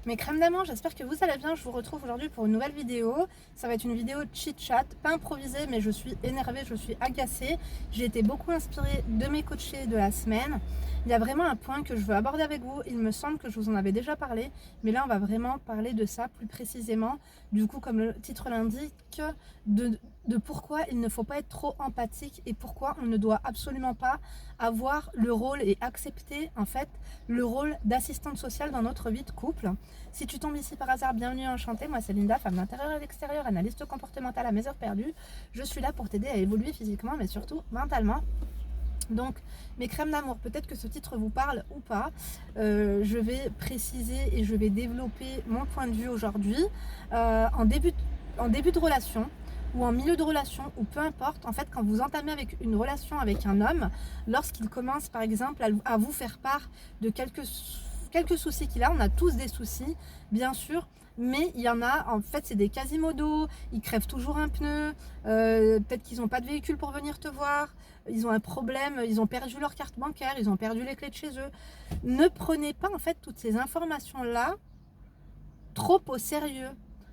Mes crèmes d'amour, j'espère que vous allez bien. Je vous retrouve aujourd'hui pour une nouvelle vidéo. Ça va être une vidéo chit-chat, pas improvisée, mais je suis énervée, je suis agacée. J'ai été beaucoup inspirée de mes coachés de la semaine. Il y a vraiment un point que je veux aborder avec vous. Il me semble que je vous en avais déjà parlé, mais là on va vraiment parler de ça plus précisément. Du coup, comme le titre l'indique, de pourquoi il ne faut pas être trop empathique et pourquoi on ne doit absolument pas avoir le rôle et accepter en fait le rôle d'assistante sociale dans notre vie de couple. Si tu tombes ici par hasard, bienvenue, enchantée. Moi c'est Linda, femme d'intérieur et d'extérieur, analyste comportementale à mes heures perdues. Je suis là pour t'aider à évoluer physiquement mais surtout mentalement. Donc mes crèmes d'amour, peut-être que ce titre vous parle ou pas. Je vais préciser et je vais développer mon point de vue aujourd'hui. En début de relation ou en milieu de relation, ou peu importe, en fait quand vous entamez avec une relation avec un homme, lorsqu'il commence par exemple à vous faire part de quelques soucis qu'il a, on a tous des soucis bien sûr, mais il y en a, en fait c'est des quasimodos, ils crèvent toujours un pneu, peut-être qu'ils n'ont pas de véhicule pour venir te voir, ils ont un problème, ils ont perdu leur carte bancaire, ils ont perdu les clés de chez eux. Ne prenez pas en fait toutes ces informations là trop au sérieux.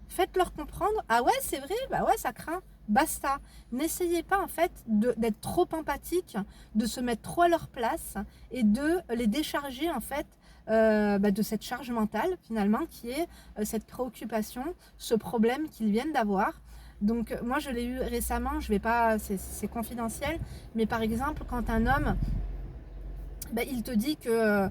Faites-leur comprendre, ah ouais c'est vrai, bah ouais ça craint, basta. N'essayez pas en fait d'être trop empathique, de se mettre trop à leur place et de les décharger en fait de cette charge mentale finalement qui est cette préoccupation, ce problème qu'ils viennent d'avoir. Donc moi je l'ai eu récemment, je vais pas, c'est confidentiel, mais par exemple quand un homme il te dit que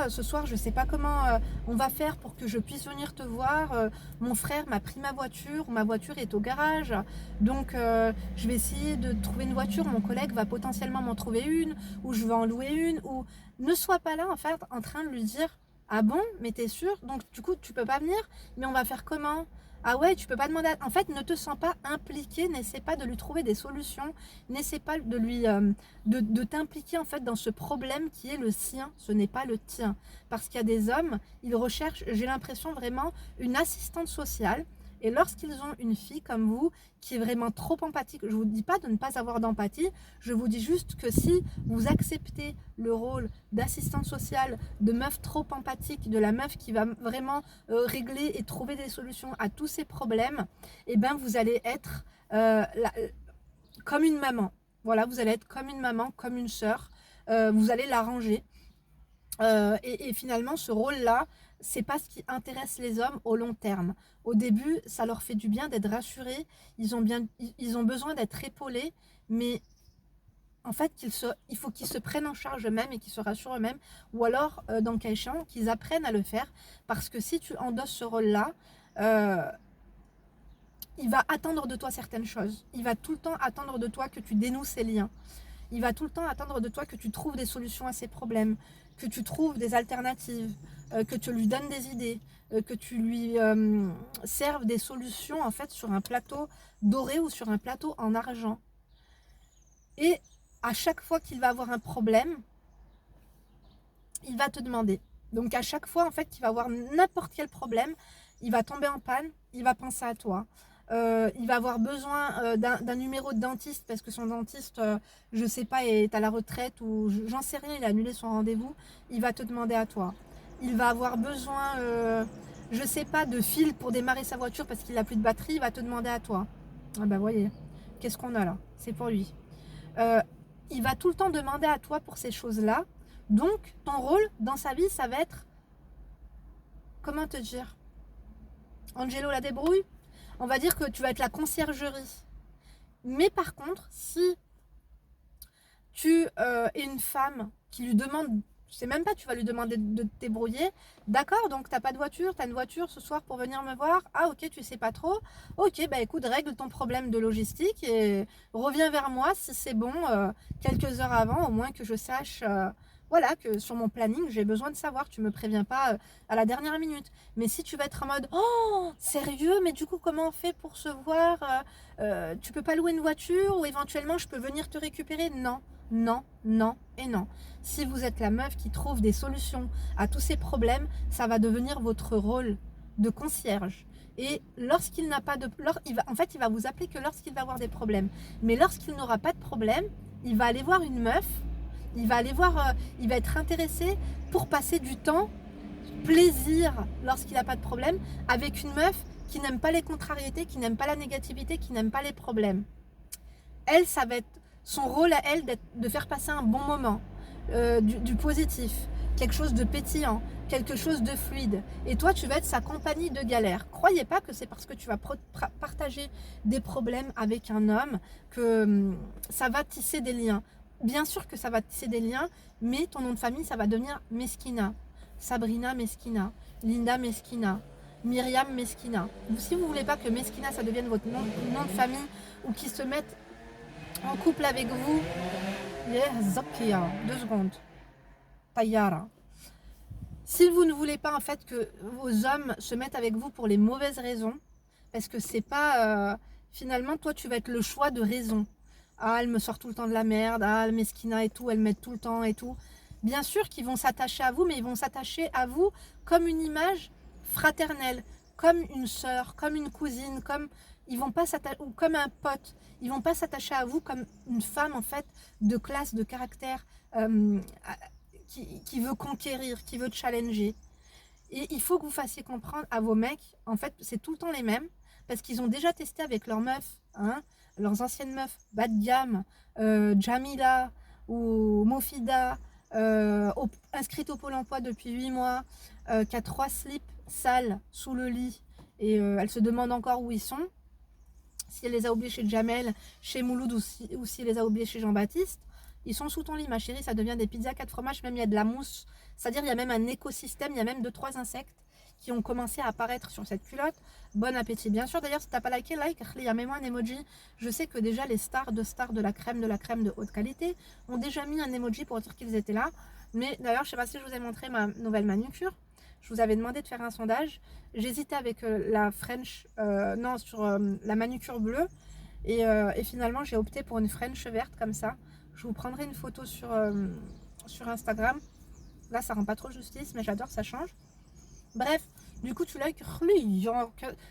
ce soir je sais pas comment on va faire pour que je puisse venir te voir, mon frère m'a pris ma voiture est au garage, donc je vais essayer de trouver une voiture, mon collègue va potentiellement m'en trouver une, ou je vais en louer une, ou ne sois pas là en fait en train de lui dire ah bon mais t'es sûr, donc du coup tu peux pas venir, mais on va faire comment? Ah ouais, tu peux pas demander. En fait, ne te sens pas impliqué, n'essaie pas de lui trouver des solutions, n'essaie pas de lui de t'impliquer en fait dans ce problème qui est le sien, ce n'est pas le tien. Parce qu'il y a des hommes, ils recherchent, j'ai l'impression vraiment, une assistante sociale. Et lorsqu'ils ont une fille comme vous qui est vraiment trop empathique, je ne vous dis pas de ne pas avoir d'empathie, je vous dis juste que si vous acceptez le rôle d'assistante sociale, de meuf trop empathique, de la meuf qui va vraiment régler et trouver des solutions à tous ces problèmes, et ben vous allez être comme une maman. Voilà, vous allez être comme une maman, comme une sœur, vous allez l'arranger. Et finalement, ce rôle-là, c'est pas ce qui intéresse les hommes au long terme. Au début, ça leur fait du bien d'être rassurés, ils ont besoin d'être épaulés, mais en fait, il faut qu'ils se prennent en charge eux-mêmes et qu'ils se rassurent eux-mêmes, ou alors, dans le cas échéant, qu'ils apprennent à le faire, parce que si tu endosses ce rôle-là, il va attendre de toi certaines choses. Il va tout le temps attendre de toi que tu dénoues ces liens. Il va tout le temps attendre de toi que tu trouves des solutions à ces problèmes, que tu trouves des alternatives, que tu lui donnes des idées, que tu lui serves des solutions en fait sur un plateau doré ou sur un plateau en argent. Et à chaque fois qu'il va avoir un problème, il va te demander. Donc à chaque fois en fait qu'il va avoir n'importe quel problème, il va tomber en panne, il va penser à toi. Il va avoir besoin d'un numéro de dentiste parce que son dentiste, je sais pas, est à la retraite ou j'en sais rien, il a annulé son rendez-vous, il va te demander à toi. Il va avoir besoin, je sais pas, de fil pour démarrer sa voiture parce qu'il a plus de batterie, il va te demander à toi. Ah bah voyez, qu'est-ce qu'on a là? C'est pour lui. Il va tout le temps demander à toi pour ces choses-là. Donc ton rôle dans sa vie, ça va être, comment te dire, Angelo la débrouille. On va dire que tu vas être la conciergerie. Mais par contre, si tu es une femme qui lui demande, je sais même pas, tu vas lui demander de te débrouiller, d'accord, donc t'as pas de voiture, t'as une voiture ce soir pour venir me voir, ah ok, tu sais pas trop, ok, bah écoute, règle ton problème de logistique et reviens vers moi si c'est bon, quelques heures avant, au moins que je sache... voilà, que sur mon planning, j'ai besoin de savoir. Tu me préviens pas à la dernière minute. Mais si tu vas être en mode, oh, sérieux, mais du coup, comment on fait pour se voir? Tu peux pas louer une voiture ou éventuellement, je peux venir te récupérer? Non, non, non et non. Si vous êtes la meuf qui trouve des solutions à tous ces problèmes, ça va devenir votre rôle de concierge. Et lorsqu'il n'a pas de... il va vous appeler que lorsqu'il va avoir des problèmes. Mais lorsqu'il n'aura pas de problème, il va aller voir une meuf. Il va aller voir, il va être intéressé pour passer du temps plaisir lorsqu'il n'a pas de problème avec une meuf qui n'aime pas les contrariétés, qui n'aime pas la négativité, qui n'aime pas les problèmes. Elle, ça va être son rôle à elle de faire passer un bon moment, du positif, quelque chose de pétillant, quelque chose de fluide. Et toi, tu vas être sa compagnie de galère. Croyez pas que c'est parce que tu vas partager des problèmes avec un homme que ça va tisser des liens. Bien sûr que ça va tisser des liens, mais ton nom de famille, ça va devenir Meskina. Sabrina Meskina, Linda Meskina, Myriam Meskina. Si vous voulez pas que Meskina, ça devienne votre nom de famille ou qu'ils se mettent en couple avec vous, Zakia, 2 secondes. Tayara. Si vous ne voulez pas en fait que vos hommes se mettent avec vous pour les mauvaises raisons, parce que c'est pas finalement toi tu vas être le choix de raison. Ah, elle me sort tout le temps de la merde, ah, Meskina et tout, elle m'aide tout le temps et tout. Bien sûr qu'ils vont s'attacher à vous, mais ils vont s'attacher à vous comme une image fraternelle, comme une sœur, comme une cousine, comme ils vont pas s'attacher, ou comme un pote. Ils vont pas s'attacher à vous comme une femme en fait de classe, de caractère, qui veut conquérir, qui veut challenger. Et il faut que vous fassiez comprendre à vos mecs, en fait, c'est tout le temps les mêmes, parce qu'ils ont déjà testé avec leurs meufs, hein, leurs anciennes meufs, bas de gamme, Jamila ou Mofida, inscrite au Pôle emploi depuis 8 mois, qui a 3 slips sales sous le lit, et elle se demande encore où ils sont, si elle les a oubliés chez Jamel, chez Mouloud ou si elle les a oubliés chez Jean-Baptiste. Ils sont sous ton lit, ma chérie, ça devient des pizzas 4 fromages, même il y a de la mousse. C'est-à-dire il y a même un écosystème, il y a même 2-3 insectes qui ont commencé à apparaître sur cette culotte. Bon appétit. Bien sûr, d'ailleurs, si t'as pas liké, like, mets-moi un emoji. Je sais que déjà les stars de la crème de haute qualité ont déjà mis un emoji pour dire qu'ils étaient là. Mais d'ailleurs, je sais pas si je vous ai montré ma nouvelle manucure. Je vous avais demandé de faire un sondage. J'hésitais avec la French, la manucure bleue. Et finalement, j'ai opté pour une French verte comme ça. Je vous prendrai une photo sur Instagram. Là, ça rend pas trop justice, mais j'adore, ça change. Bref, du coup, tu likes.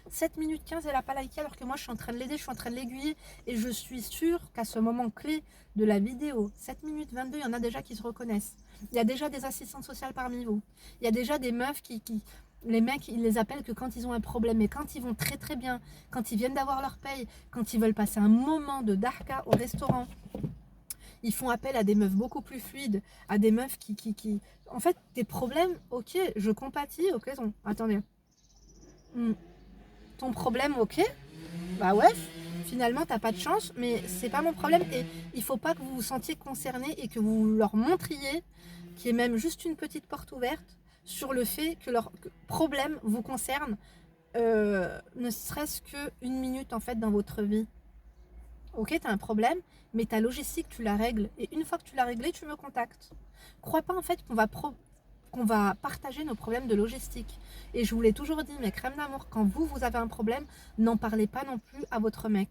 7 minutes 15, elle n'a pas liké alors que moi, je suis en train de l'aider, je suis en train de l'aiguiller. Et je suis sûre qu'à ce moment clé de la vidéo, 7 minutes 22, il y en a déjà qui se reconnaissent. Il y a déjà des assistantes sociales parmi vous. Il y a déjà des meufs les mecs, ils les appellent que quand ils ont un problème. Et quand ils vont très très bien, quand ils viennent d'avoir leur paye, quand ils veulent passer un moment de darka au restaurant, ils font appel à des meufs beaucoup plus fluides, à des meufs qui... En fait, tes problèmes, ok, je compatis, ok, attendez. Ton problème, ok, bah ouais, finalement, t'as pas de chance, mais c'est pas mon problème. Et il faut pas que vous vous sentiez concerné et que vous leur montriez qu'il y ait même juste une petite porte ouverte sur le fait que leur problème vous concerne, ne serait-ce qu'une minute, en fait, dans votre vie. Ok, tu as un problème, mais ta logistique, tu la règles. Et une fois que tu l'as réglé, tu me contactes. Crois pas en fait qu'on va partager nos problèmes de logistique. Et je vous l'ai toujours dit, mes crèmes d'amour, quand vous avez un problème, n'en parlez pas non plus à votre mec.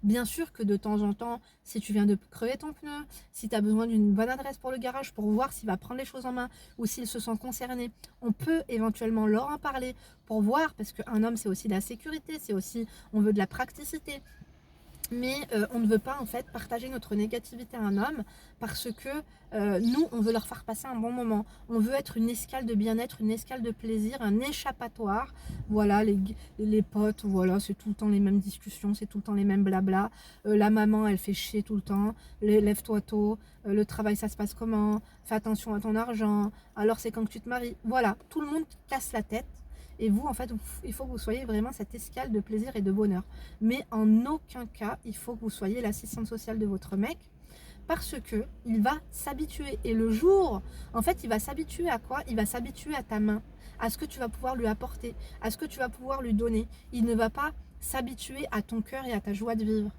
Bien sûr que de temps en temps, si tu viens de crever ton pneu, si tu as besoin d'une bonne adresse pour le garage pour voir s'il va prendre les choses en main ou s'il se sent concerné, on peut éventuellement leur en parler pour voir, parce qu'un homme, c'est aussi de la sécurité, c'est aussi, on veut de la praticité. Mais on ne veut pas en fait partager notre négativité à un homme parce que nous, on veut leur faire passer un bon moment. On veut être une escale de bien-être, une escale de plaisir, un échappatoire. Voilà, les potes, voilà, c'est tout le temps les mêmes discussions, c'est tout le temps les mêmes blabla. La maman, elle fait chier tout le temps. Lève-toi tôt. Le travail, ça se passe comment? Fais attention à ton argent. Alors, c'est quand que tu te maries. Voilà, tout le monde casse la tête. Et vous, en fait, il faut que vous soyez vraiment cette escale de plaisir et de bonheur. Mais en aucun cas, il faut que vous soyez l'assistante sociale de votre mec parce que il va s'habituer. Et le jour, en fait, il va s'habituer à quoi? Il va s'habituer à ta main, à ce que tu vas pouvoir lui apporter, à ce que tu vas pouvoir lui donner. Il ne va pas s'habituer à ton cœur et à ta joie de vivre.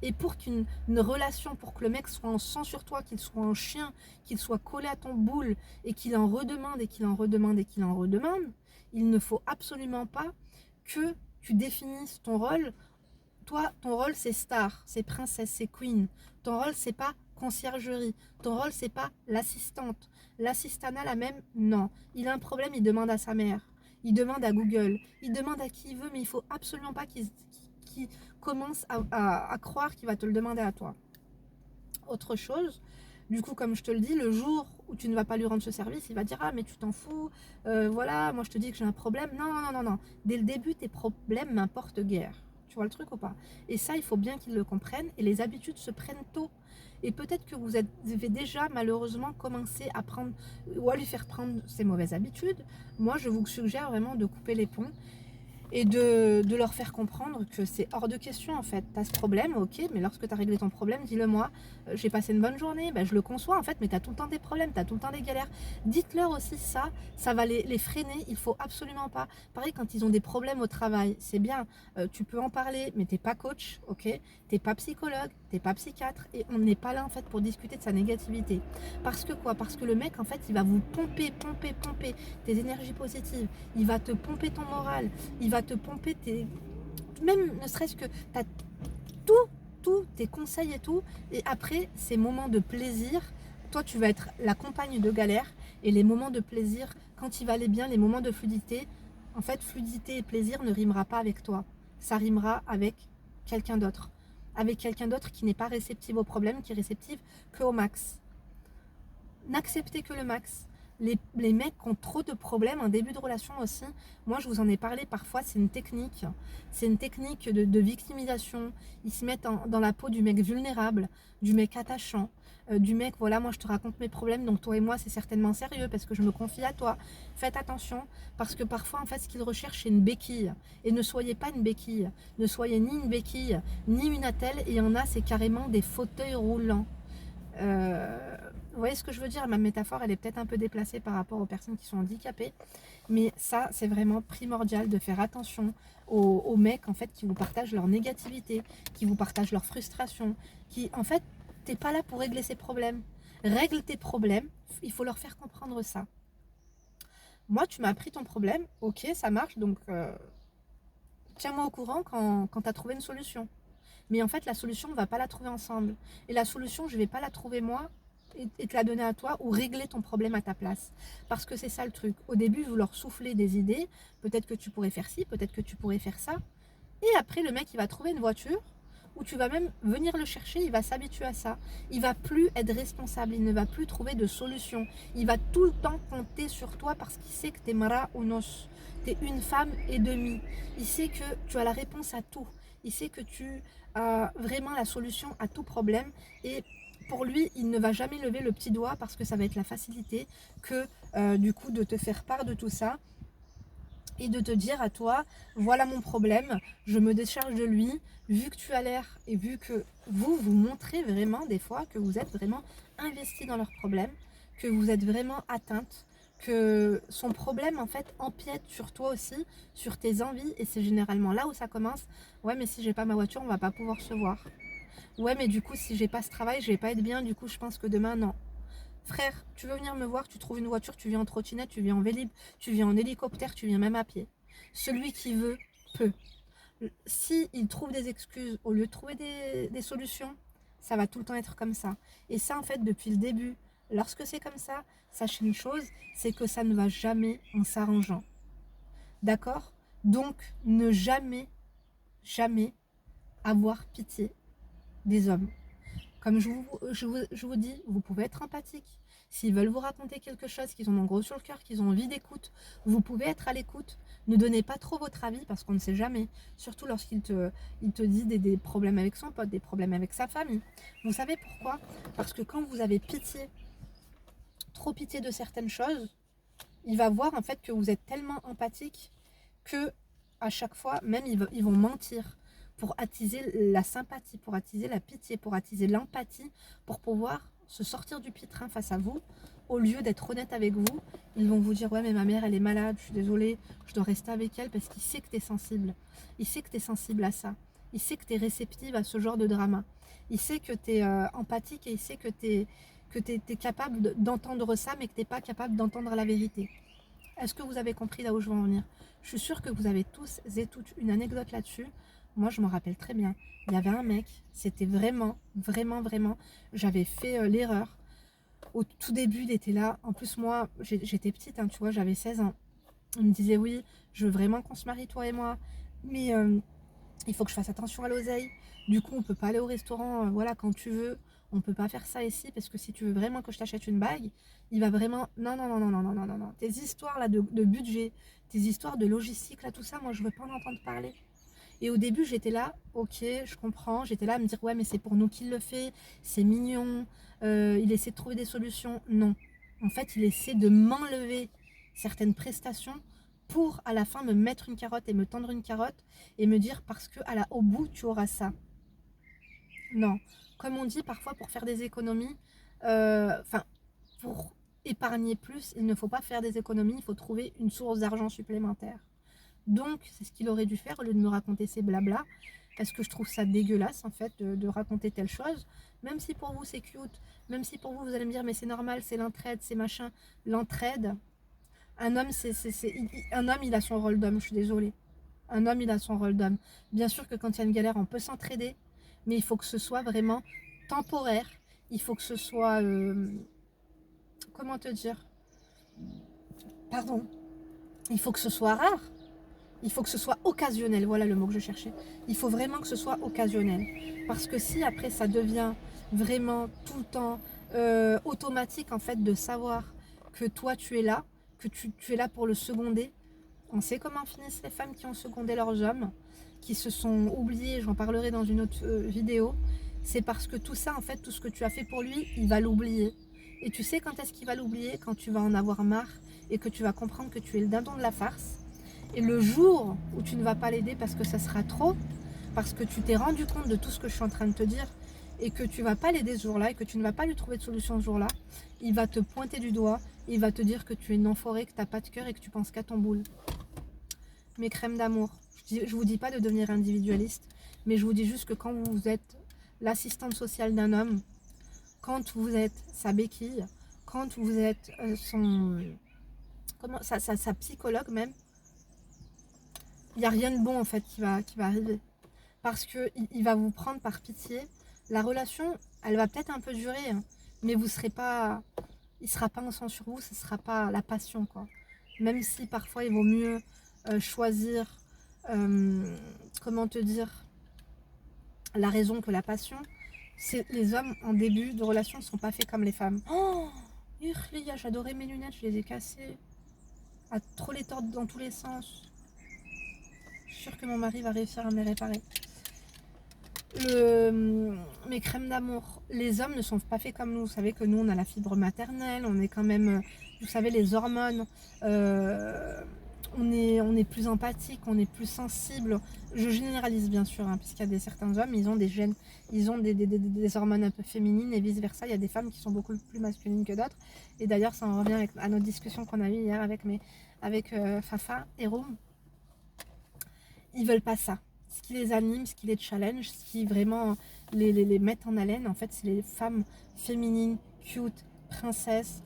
Et pour qu'une relation, pour que le mec soit en sang sur toi, qu'il soit un chien, qu'il soit collé à ton boule et qu'il en redemande et qu'il en redemande et qu'il en redemande, il ne faut absolument pas que tu définisses ton rôle. Toi, ton rôle, c'est star, c'est princesse, c'est queen. Ton rôle, c'est pas conciergerie. Ton rôle, c'est pas l'assistante. L'assistanat, la même, non. Il a un problème, il demande à sa mère. Il demande à Google. Il demande à qui il veut, mais il faut absolument pas qu'il commence à croire qu'il va te le demander à toi. Autre chose, Du coup, comme je te le dis, le jour où tu ne vas pas lui rendre ce service, il va dire: ah mais tu t'en fous, voilà, moi je te dis que j'ai un problème. Non, non, non, non. Dès le début, tes problèmes m'importent guère. Tu vois le truc ou pas? Et ça, il faut bien qu'ils le comprennent. Et les habitudes se prennent tôt. Et peut-être que vous avez déjà malheureusement commencé à prendre ou à lui faire prendre ces mauvaises habitudes. Moi, je vous suggère vraiment de couper les ponts et de leur faire comprendre que c'est hors de question en fait. Tu as ce problème, ok, mais lorsque tu as réglé ton problème, dis-le moi. J'ai passé une bonne journée, ben, je le conçois en fait, mais tu as tout le temps des problèmes, tu as tout le temps des galères. Dites-leur aussi ça, ça va les freiner, il faut absolument pas. Pareil, quand ils ont des problèmes au travail, c'est bien, tu peux en parler, mais t'es pas coach, ok, t'es pas psychologue, t'es pas psychiatre, et on n'est pas là en fait pour discuter de sa négativité. Parce que quoi? Parce que le mec en fait, il va vous pomper tes énergies positives, il va te pomper ton moral, il va te pomper même ne serait-ce que t'as tous tes conseils et tout, et après ces moments de plaisir, toi tu vas être la compagne de galère, et les moments de plaisir, quand il va aller bien, les moments de fluidité, en fait fluidité et plaisir ne rimera pas avec toi, ça rimera avec quelqu'un d'autre qui n'est pas réceptif au problème, qui est réceptif que au max. N'acceptez que le max. Les mecs qui ont trop de problèmes en début de relation aussi, moi je vous en ai parlé parfois, c'est une technique de victimisation. Ils se mettent dans la peau du mec vulnérable, du mec attachant, du mec, voilà, moi je te raconte mes problèmes, donc toi et moi c'est certainement sérieux parce que je me confie à toi. Faites attention, parce que parfois en fait ce qu'ils recherchent c'est une béquille, et ne soyez pas une béquille, ne soyez ni une béquille, ni une attelle, et il y en a c'est carrément des fauteuils roulants. Vous voyez ce que je veux dire? Ma métaphore, elle est peut-être un peu déplacée par rapport aux personnes qui sont handicapées, mais ça, c'est vraiment primordial de faire attention aux mecs en fait qui vous partagent leur négativité, qui vous partagent leur frustration, qui en fait, t'es pas là pour régler ces problèmes. Règle tes problèmes, il faut leur faire comprendre ça. Moi, tu m'as appris ton problème, ok, ça marche, donc tiens-moi au courant quand tu as trouvé une solution. Mais en fait, la solution, on ne va pas la trouver ensemble. Et la solution, je ne vais pas la trouver moi et te la donner à toi ou régler ton problème à ta place. Parce que c'est ça le truc. Au début, vous leur soufflez des idées. Peut-être que tu pourrais faire ci, peut-être que tu pourrais faire ça. Et après, le mec, il va trouver une voiture où tu vas même venir le chercher, il va s'habituer à ça. Il va plus être responsable, il ne va plus trouver de solution. Il va tout le temps compter sur toi parce qu'il sait que tu es mara unos. Tu es une femme et demie. Il sait que tu as la réponse à tout. Il sait que tu as vraiment la solution à tout problème. Et pour lui, il ne va jamais lever le petit doigt parce que ça va être la facilité que du coup de te faire part de tout ça et de te dire à toi, voilà mon problème, je me décharge de lui, vu que tu as l'air et vu que vous montrez vraiment des fois que vous êtes vraiment investi dans leurs problèmes, que vous êtes vraiment atteinte, que son problème en fait empiète sur toi aussi, sur tes envies, et c'est généralement là où ça commence. Ouais, mais si j'ai pas ma voiture, on va pas pouvoir se voir. Ouais, mais du coup, si j'ai pas ce travail, je vais pas être bien, du coup, je pense que demain, non. Frère, tu veux venir me voir, tu trouves une voiture, tu viens en trottinette, tu viens en vélib, tu viens en hélicoptère, tu viens même à pied. Celui qui veut, peut. Si il trouve des excuses au lieu de trouver des solutions, ça va tout le temps être comme ça. Et ça, en fait, depuis le début, lorsque c'est comme ça, sachez une chose, c'est que ça ne va jamais en s'arrangeant. D'accord? Donc, ne jamais, jamais avoir pitié des hommes. Comme je vous dis, vous pouvez être empathique. S'ils veulent vous raconter quelque chose, qu'ils en ont gros sur le cœur, qu'ils ont envie d'écoute, vous pouvez être à l'écoute. Ne donnez pas trop votre avis parce qu'on ne sait jamais. Surtout lorsqu'il te dit des problèmes avec son pote, des problèmes avec sa famille. Vous savez pourquoi? Parce que quand vous avez pitié, trop pitié de certaines choses, il va voir en fait que vous êtes tellement empathique que à chaque fois, même ils vont mentir pour attiser la sympathie, pour attiser la pitié, pour attiser l'empathie, pour pouvoir se sortir du pétrin face à vous. Au lieu d'être honnête avec vous, ils vont vous dire: ouais, mais ma mère elle est malade, je suis désolée, je dois rester avec elle, parce qu'il sait que tu es sensible. Il sait que tu es sensible à ça. Il sait que tu es réceptive à ce genre de drama. Il sait que tu es empathique, et il sait que tu es capable d'entendre ça, mais que tu n'es pas capable d'entendre la vérité. Est-ce que vous avez compris là où je veux en venir? Je suis sûre que vous avez tous et toutes une anecdote là-dessus. Moi, je m'en rappelle très bien. Il y avait un mec, c'était vraiment, vraiment, vraiment, j'avais fait l'erreur. Au tout début, il était là. En plus, moi, j'étais petite, hein, tu vois, j'avais 16 ans. Il me disait: oui, je veux vraiment qu'on se marie, toi et moi, mais il faut que je fasse attention à l'oseille. Du coup, on peut pas aller au restaurant, voilà, quand tu veux. on peut pas faire ça ici parce que si tu veux vraiment que je t'achète une bague, il va vraiment, non, non, non, non, non, non, non, non, non, tes histoires là de budget, tes histoires de logistique là, tout ça, moi je veux pas en entendre parler. Et au début, j'étais là, ok, je comprends. J'étais là à me dire, ouais, mais c'est pour nous qu'il le fait, c'est mignon, il essaie de trouver des solutions. Non. En fait, il essaie de m'enlever certaines prestations pour à la fin me mettre une carotte et me tendre une carotte et me dire, parce que au bout, tu auras ça. Non. Comme on dit parfois, pour faire des économies, pour épargner plus, il ne faut pas faire des économies, il faut trouver une source d'argent supplémentaire. Donc, c'est ce qu'il aurait dû faire au lieu de me raconter ces blabla. Parce que je trouve ça dégueulasse, en fait, de raconter telle chose. Même si pour vous, c'est cute. Même si pour vous, vous allez me dire, mais c'est normal, c'est l'entraide, c'est machin. L'entraide, un homme, un homme, il a son rôle d'homme, je suis désolée. Un homme, il a son rôle d'homme. Bien sûr que quand il y a une galère, on peut s'entraider. Mais il faut que ce soit vraiment temporaire. Il faut que ce soit... comment te dire? Pardon. Il faut que ce soit rare. Il faut que ce soit occasionnel, voilà le mot que je cherchais. Il faut vraiment que ce soit occasionnel. Parce que si après ça devient vraiment tout le temps automatique en fait de savoir que toi tu es là, que tu es là pour le seconder. On sait comment finissent les femmes qui ont secondé leurs hommes, qui se sont oubliées, j'en parlerai dans une autre vidéo. C'est parce que tout ça en fait, tout ce que tu as fait pour lui, il va l'oublier. Et tu sais quand est-ce qu'il va l'oublier? Quand tu vas en avoir marre et que tu vas comprendre que tu es le dindon de la farce. Et le jour où tu ne vas pas l'aider parce que ça sera trop, parce que tu t'es rendu compte de tout ce que je suis en train de te dire et que tu ne vas pas l'aider ce jour-là et que tu ne vas pas lui trouver de solution ce jour-là, il va te pointer du doigt, il va te dire que tu es une enfoirée, que tu n'as pas de cœur et que tu penses qu'à ton boule. Mes crèmes d'amour, je ne vous dis pas de devenir individualiste, mais je vous dis juste que quand vous êtes l'assistante sociale d'un homme, quand vous êtes sa béquille, quand vous êtes sa psychologue même, il n'y a rien de bon en fait qui va arriver. Parce qu'il va vous prendre par pitié. La relation, elle va peut-être un peu durer, hein, mais vous serez pas, il ne sera pas en sang sur vous, ce ne sera pas la passion, quoi. Même si parfois il vaut mieux choisir, comment te dire, la raison que la passion. Les hommes en début de relation ne sont pas faits comme les femmes. Oh, j'adorais mes lunettes, je les ai cassées. À trop les tordre dans tous les sens. Je suis sûre que mon mari va réussir à me les réparer. Mes crèmes d'amour, les hommes ne sont pas faits comme nous. Vous savez que nous on a la fibre maternelle, on est quand même, vous savez, les hormones, on est plus empathique, on est plus sensible. Je généralise bien sûr, hein, puisqu'il y a certains hommes, ils ont des gènes, ils ont des hormones un peu féminines et vice versa. Il y a des femmes qui sont beaucoup plus masculines que d'autres. Et d'ailleurs ça en revient à notre discussion qu'on a eue hier avec Fafa et Roum. Ils veulent pas ça. Ce qui les anime, ce qui les challenge, ce qui vraiment les met en haleine, en fait, c'est les femmes féminines, cute, princesses,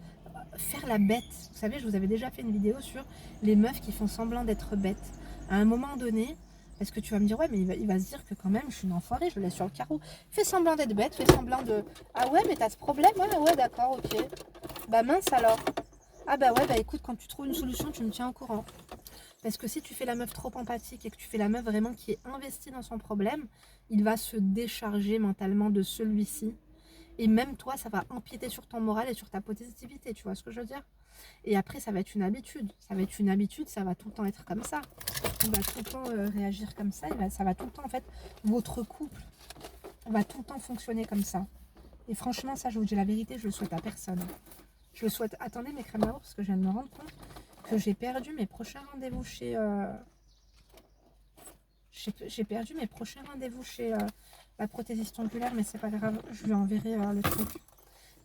faire la bête. Vous savez, je vous avais déjà fait une vidéo sur les meufs qui font semblant d'être bêtes. À un moment donné, parce que tu vas me dire, ouais, mais il va se dire que quand même, je suis une enfoirée, je le laisse sur le carreau. Fais semblant d'être bête, fais semblant de... Ah ouais, mais t'as ce problème? Ouais, d'accord, ok. Bah mince alors. Ah bah ouais, bah écoute, quand tu trouves une solution, tu me tiens au courant. Parce que si tu fais la meuf trop empathique et que tu fais la meuf vraiment qui est investie dans son problème, il va se décharger mentalement de celui-ci. Et même toi, ça va empiéter sur ton moral et sur ta positivité, tu vois ce que je veux dire? Et après, ça va être une habitude. Ça va être une habitude, ça va tout le temps être comme ça. On va tout le temps réagir comme ça. Ça va tout le temps, en fait, votre couple va tout le temps fonctionner comme ça. Et franchement, ça, je vous dis la vérité, je le souhaite à personne. Je le souhaite... Attendez mes crèmes d'amour, parce que je viens de me rendre compte que j'ai perdu mes prochains rendez-vous chez... J'ai perdu mes prochains rendez-vous chez la prothésiste ongulaire, mais c'est pas grave, je lui enverrai le truc.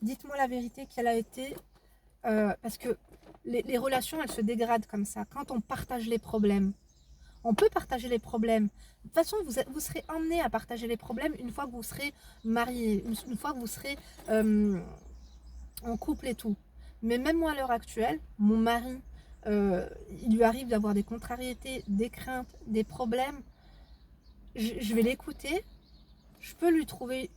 Dites-moi la vérité, quelle a été... parce que les relations, elles se dégradent comme ça. Quand on partage les problèmes, on peut partager les problèmes. De toute façon, vous serez emmené à partager les problèmes une fois que vous serez marié, une fois que vous serez en couple et tout. Mais même moi, à l'heure actuelle, mon mari... il lui arrive d'avoir des contrariétés, des craintes, des problèmes. Je vais l'écouter, je peux lui trouver,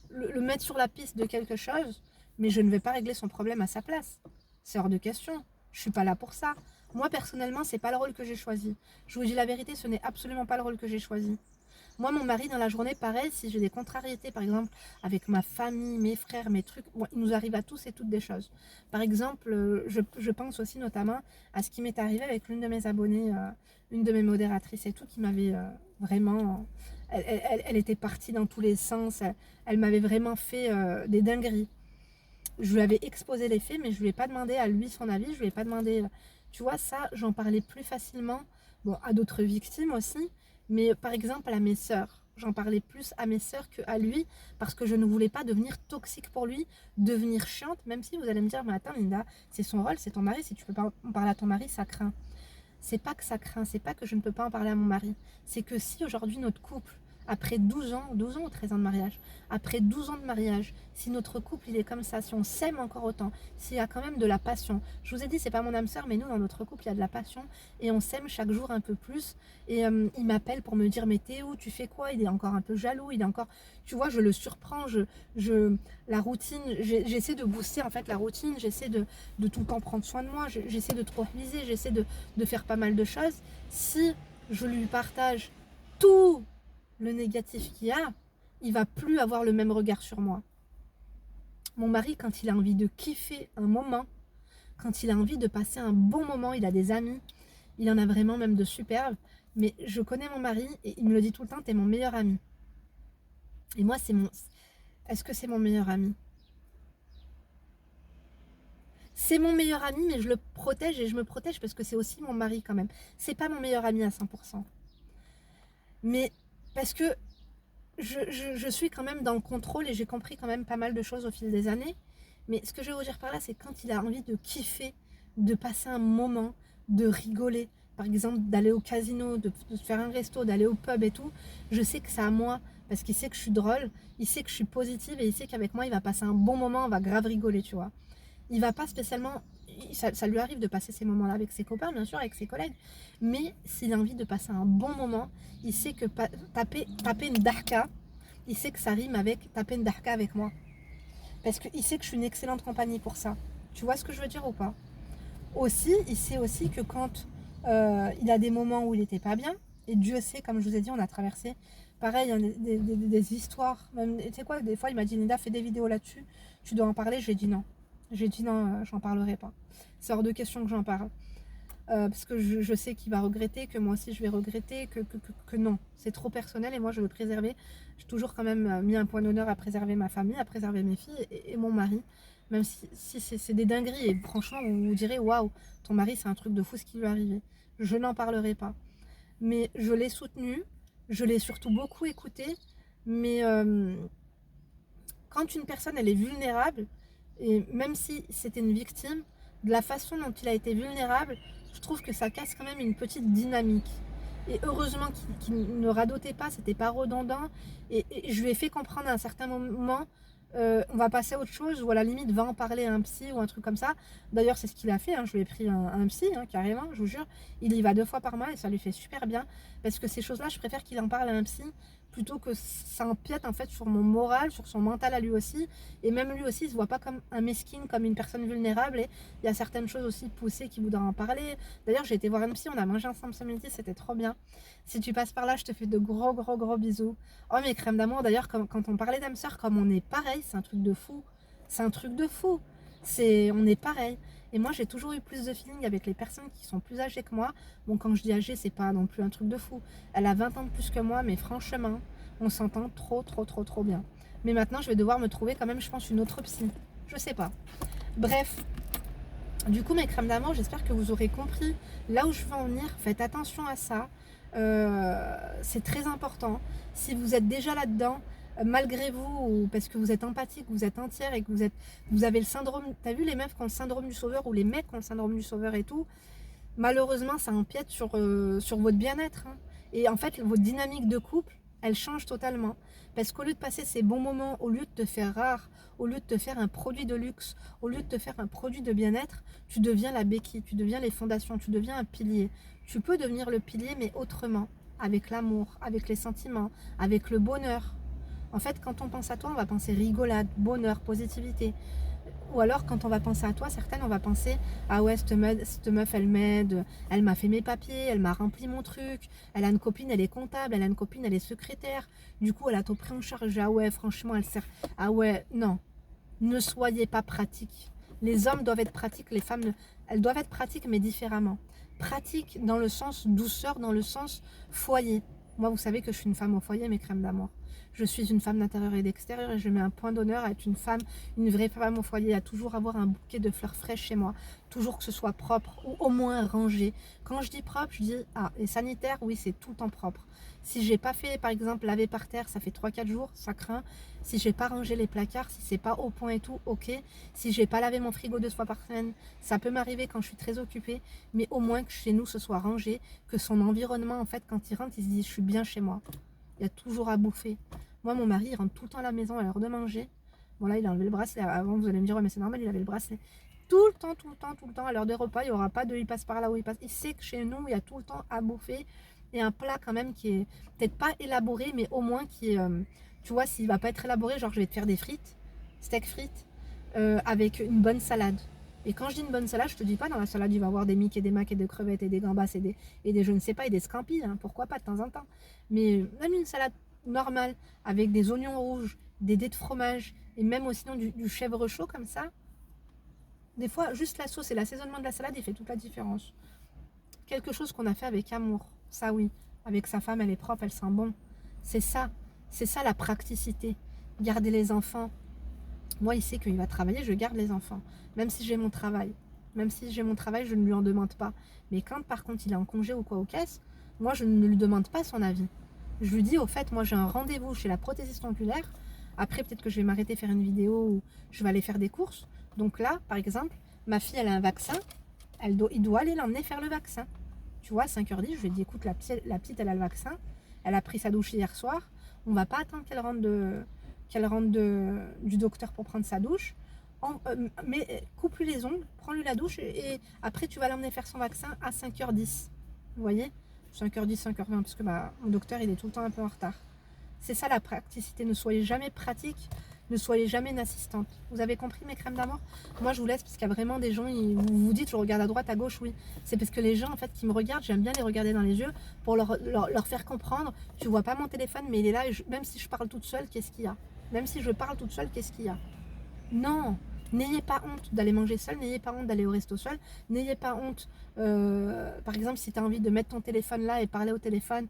le mettre sur la piste de quelque chose, mais je ne vais pas régler son problème à sa place. C'est hors de question. Je suis pas là pour ça. Moi, personnellement, c'est pas le rôle que j'ai choisi. Je vous dis la vérité, ce n'est absolument pas le rôle que j'ai choisi. Moi, mon mari, dans la journée, pareil, si j'ai des contrariétés, par exemple, avec ma famille, mes frères, mes trucs, bon, il nous arrive à tous et toutes des choses. Par exemple, je pense aussi notamment à ce qui m'est arrivé avec l'une de mes abonnées, une de mes modératrices et tout, qui m'avait vraiment... Elle était partie dans tous les sens, elle m'avait vraiment fait des dingueries. Je lui avais exposé les faits, mais je ne lui ai pas demandé à lui son avis, je ne lui ai pas demandé... Tu vois, ça, j'en parlais plus facilement, bon, à d'autres victimes aussi, mais par exemple à mes sœurs. J'en parlais plus à mes sœurs qu'à lui, parce que je ne voulais pas devenir toxique pour lui, devenir chiante, même si vous allez me dire, mais attends Linda, c'est son rôle, c'est ton mari, si tu peux pas en parler à ton mari, ça craint. C'est pas que ça craint, c'est pas que je ne peux pas en parler à mon mari, c'est que si aujourd'hui notre couple, après 12 ans ou 13 ans de mariage, après 12 ans de mariage, si notre couple il est comme ça, si on s'aime encore autant, s'il y a quand même de la passion, je vous ai dit c'est pas mon âme sœur, mais nous dans notre couple il y a de la passion et on s'aime chaque jour un peu plus et il m'appelle pour me dire mais t'es où, tu fais quoi, il est encore un peu jaloux, il est encore, tu vois, je le surprends, la routine, j'essaie de booster en fait la routine, j'essaie de tout le temps prendre soin de moi, j'essaie de trop viser, j'essaie de faire pas mal de choses. Si je lui partage tout le négatif qu'il y a, il va plus avoir le même regard sur moi. Mon mari, quand il a envie de kiffer un moment, quand il a envie de passer un bon moment, il a des amis, il en a vraiment même de superbes, mais je connais mon mari et il me le dit tout le temps, t'es mon meilleur ami. Et moi, c'est mon... Est-ce que c'est mon meilleur ami? C'est mon meilleur ami, mais je le protège et je me protège parce que c'est aussi mon mari quand même. C'est pas mon meilleur ami à 100%. Mais parce que je suis quand même dans le contrôle et j'ai compris quand même pas mal de choses au fil des années. Mais ce que je veux vous dire par là, c'est quand il a envie de kiffer, de passer un moment, de rigoler, par exemple d'aller au casino, de faire un resto, d'aller au pub et tout, je sais que c'est à moi parce qu'il sait que je suis drôle, il sait que je suis positive et il sait qu'avec moi il va passer un bon moment, on va grave rigoler, tu vois. Il va pas spécialement, ça lui arrive de passer ces moments-là avec ses copains, bien sûr, avec ses collègues, mais s'il a envie de passer un bon moment, il sait que taper une darka, il sait que ça rime avec taper une darka avec moi. Parce qu'il sait que je suis une excellente compagnie pour ça. Tu vois ce que je veux dire ou pas? Aussi, il sait aussi que quand il a des moments où il n'était pas bien, et Dieu sait, comme je vous ai dit, on a traversé, pareil, hein, des histoires, même, tu sais quoi, des fois il m'a dit, Linda, fais des vidéos là-dessus, tu dois en parler, j'ai dit non. J'ai dit non, j'en parlerai pas. C'est hors de question que j'en parle. Parce que je sais qu'il va regretter, que moi aussi je vais regretter, que non. C'est trop personnel et moi je veux préserver. J'ai toujours quand même mis un point d'honneur à préserver ma famille, à préserver mes filles et mon mari. Même si c'est des dingueries et franchement vous vous direz waouh, ton mari c'est un truc de fou ce qui lui est arrivé. Je n'en parlerai pas. Mais je l'ai soutenu, je l'ai surtout beaucoup écouté. Mais quand une personne elle est vulnérable, et même si c'était une victime, de la façon dont il a été vulnérable, je trouve que ça casse quand même une petite dynamique. Et heureusement qu'il ne radotait pas, c'était pas redondant. Et je lui ai fait comprendre à un certain moment, on va passer à autre chose, ou à la limite va en parler à un psy ou un truc comme ça. D'ailleurs c'est ce qu'il a fait, hein. Je lui ai pris un psy, hein, carrément, je vous jure. Il y va 2 fois par mois et ça lui fait super bien. Parce que ces choses-là, je préfère qu'il en parle à un psy plutôt que ça empiète en fait sur mon moral, sur son mental à lui aussi. Et même lui aussi, il se voit pas comme un mesquine, comme une personne vulnérable. Et il y a certaines choses aussi poussées qui voudraient en parler. D'ailleurs, j'ai été voir une psy, on a mangé ensemble ce midi, c'était trop bien. Si tu passes par là, je te fais de gros bisous. Oh mes crèmes d'amour, d'ailleurs, quand on parlait d'âme sœur, comme on est pareil, c'est un truc de fou. C'est un truc de fou. On est pareil. Et moi, j'ai toujours eu plus de feeling avec les personnes qui sont plus âgées que moi. Bon, quand je dis âgée, c'est pas non plus un truc de fou. Elle a 20 ans de plus que moi, mais franchement, on s'entend trop bien. Mais maintenant, je vais devoir me trouver quand même, je pense, une autre psy. Je sais pas. Bref. Du coup, mes crèmes d'amour, j'espère que vous aurez compris là où je veux en venir. Faites attention à ça. C'est très important. Si vous êtes déjà là-dedans, malgré vous, ou parce que vous êtes empathique, vous êtes entière et que vous avez le syndrome, t'as vu les meufs qui ont le syndrome du sauveur ou les mecs qui ont le syndrome du sauveur et tout, malheureusement ça empiète sur votre bien-être, hein. Et en fait votre dynamique de couple elle change totalement, parce qu'au lieu de passer ces bons moments, au lieu de te faire rare, au lieu de te faire un produit de luxe, au lieu de te faire un produit de bien-être, tu deviens la béquille, tu deviens les fondations, tu deviens un pilier. Tu peux devenir le pilier mais autrement, avec l'amour, avec les sentiments, avec le bonheur. En fait, quand on pense à toi, on va penser rigolade, bonheur, positivité. Ou alors quand on va penser à toi, certaines on va penser ah ouais cette meuf elle m'aide, elle m'a fait mes papiers, elle m'a rempli mon truc, elle a une copine elle est comptable, elle a une copine elle est secrétaire, du coup elle a tout pris en charge, ah ouais franchement elle sert, ah ouais non, ne soyez pas pratiques. Les hommes doivent être pratiques, les femmes elles doivent être pratiques mais différemment. Pratique dans le sens douceur, dans le sens foyer. Moi vous savez que je suis une femme au foyer mes crèmes d'amour. Je suis une femme d'intérieur et d'extérieur et je mets un point d'honneur à être une femme, une vraie femme au foyer, à toujours avoir un bouquet de fleurs fraîches chez moi, toujours que ce soit propre ou au moins rangé. Quand je dis propre, je dis, ah, et sanitaire, oui, c'est tout le temps propre. Si j'ai pas fait, par exemple, laver par terre, ça fait 3-4 jours, ça craint. Si j'ai pas rangé les placards, si c'est pas au point et tout, ok. Si j'ai pas lavé mon frigo 2 fois par semaine, ça peut m'arriver quand je suis très occupée, mais au moins que chez nous, ce soit rangé, que son environnement, en fait, quand il rentre, il se dit, je suis bien chez moi. Il y a toujours à bouffer. Moi, mon mari, il rentre tout le temps à la maison à l'heure de manger. Bon, là, il a enlevé le bracelet. Avant, vous allez me dire, ouais, mais c'est normal, il avait le bracelet. Tout le temps, tout le temps, tout le temps, à l'heure des repas, il n'y aura pas de il passe par là où il passe. Il sait que chez nous, il y a tout le temps à bouffer. Et un plat, quand même, qui est peut-être pas élaboré, mais au moins qui est. Tu vois, s'il va pas être élaboré, genre, je vais te faire des frites, steak frites, avec une bonne salade. Et quand je dis une bonne salade, je te dis pas dans la salade, il va y avoir des miques et des macs et des crevettes et des gambas et des je ne sais pas, et des scampis, hein, pourquoi pas de temps en temps. Mais même une salade normale avec des oignons rouges, des dés de fromage et même aussi du chèvre chaud comme ça. Des fois, juste la sauce et l'assaisonnement de la salade, il fait toute la différence. Quelque chose qu'on a fait avec amour, ça oui. Avec sa femme, elle est propre, elle sent bon. C'est ça la praticité. Garder les enfants. Moi, il sait qu'il va travailler, je garde les enfants. Même si j'ai mon travail. Même si j'ai mon travail, je ne lui en demande pas. Mais quand par contre il est en congé ou quoi aux caisses, moi je ne lui demande pas son avis. Je lui dis au fait, moi j'ai un rendez-vous chez la prothésiste oculaire. Après peut-être que je vais m'arrêter faire une vidéo ou je vais aller faire des courses. Donc là, par exemple, ma fille elle a un vaccin, il doit aller l'emmener faire le vaccin. Tu vois, à 5h10, je lui ai dit écoute, la petite elle a le vaccin, elle a pris sa douche hier soir, on va pas attendre qu'elle rentre du docteur pour prendre sa douche. Mais coupe-lui les ongles, prends-lui la douche et après tu vas l'emmener faire son vaccin à 5h10. Vous voyez, 5h10, 5h20, parce que mon docteur il est tout le temps un peu en retard. C'est ça la praticité, ne soyez jamais pratique, ne soyez jamais une assistante. Vous avez compris mes crèmes d'amour? Moi je vous laisse parce qu'il y a vraiment des gens, vous vous dites je regarde à droite, à gauche, oui. C'est parce que les gens en fait qui me regardent, j'aime bien les regarder dans les yeux pour leur faire comprendre, tu vois pas mon téléphone mais il est là, et même si je parle toute seule, qu'est-ce qu'il y a? Même si je parle toute seule, qu'est-ce qu'il y a? Non, n'ayez pas honte d'aller manger seul, n'ayez pas honte d'aller au resto seul, n'ayez pas honte, par exemple, si tu as envie de mettre ton téléphone là et parler au téléphone,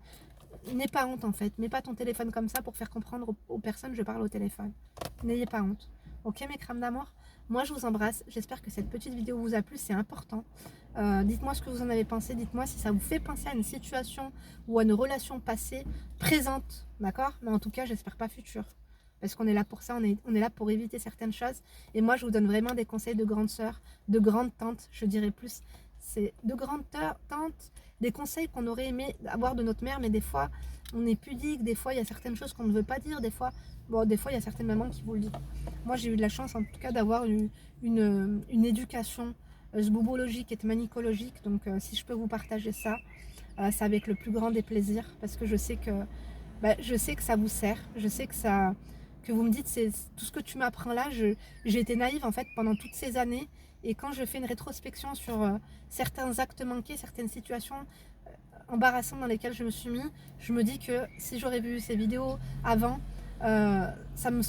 n'aie pas honte en fait, mets pas ton téléphone comme ça pour faire comprendre aux personnes je parle au téléphone. N'ayez pas honte. Ok mes crèmes d'amour? Moi je vous embrasse, j'espère que cette petite vidéo vous a plu, c'est important. Dites-moi ce que vous en avez pensé, dites-moi si ça vous fait penser à une situation ou à une relation passée, présente, d'accord? Mais en tout cas j'espère pas future. Parce qu'on est là pour ça, on est là pour éviter certaines choses. Et moi, je vous donne vraiment des conseils de grande sœur, de grande tante, je dirais plus. C'est de grande tante, des conseils qu'on aurait aimé avoir de notre mère, mais des fois, on est pudique, des fois, il y a certaines choses qu'on ne veut pas dire, des fois, il y a certaines mamans qui vous le disent. Moi, j'ai eu de la chance, en tout cas, d'avoir une éducation sboubologique et manicologique. Donc, si je peux vous partager ça, c'est avec le plus grand des plaisirs, parce que je sais que ça vous sert, je sais que vous me dites, c'est tout ce que tu m'apprends là, j'ai été naïve en fait pendant toutes ces années, et quand je fais une rétrospection sur certains actes manqués, certaines situations embarrassantes dans lesquelles je me suis mis, je me dis que si j'aurais vu ces vidéos avant, ça ne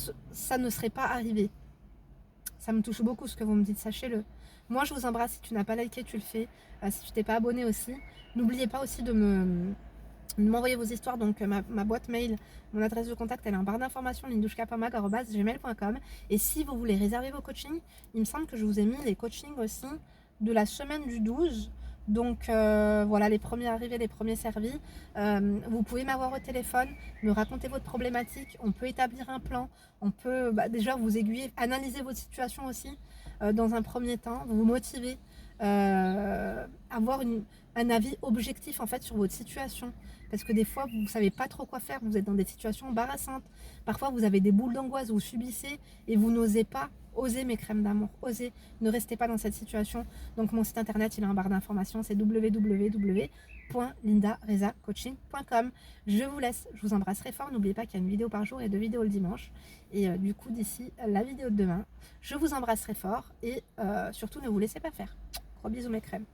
serait pas arrivé. Ça me touche beaucoup ce que vous me dites, sachez-le. Moi je vous embrasse, si tu n'as pas liké, tu le fais, si tu t'es pas abonné aussi, n'oubliez pas aussi de m'envoyer vos histoires, donc ma boîte mail, mon adresse de contact, elle est en barre d'informations, lindouchkapamag@gmail.com. Et si vous voulez réserver vos coachings, il me semble que je vous ai mis les coachings aussi de la semaine du 12. Donc voilà, les premiers arrivés, les premiers servis. Vous pouvez m'avoir au téléphone, me raconter votre problématique, on peut établir un plan, on peut déjà vous aiguiller, analyser votre situation aussi dans un premier temps, vous motiver à avoir un avis objectif en fait sur votre situation. Parce que des fois, vous ne savez pas trop quoi faire, vous êtes dans des situations embarrassantes. Parfois, vous avez des boules d'angoisse, vous subissez et vous n'osez pas. Osez mes crèmes d'amour, osez, ne restez pas dans cette situation. Donc mon site internet, il est en barre d'informations, c'est www.lindarezacoaching.com. Je vous laisse, je vous embrasserai fort. N'oubliez pas qu'il y a une vidéo par jour et 2 vidéos le dimanche. Et du coup, d'ici la vidéo de demain, je vous embrasserai fort et surtout ne vous laissez pas faire. Gros bisous mes crèmes.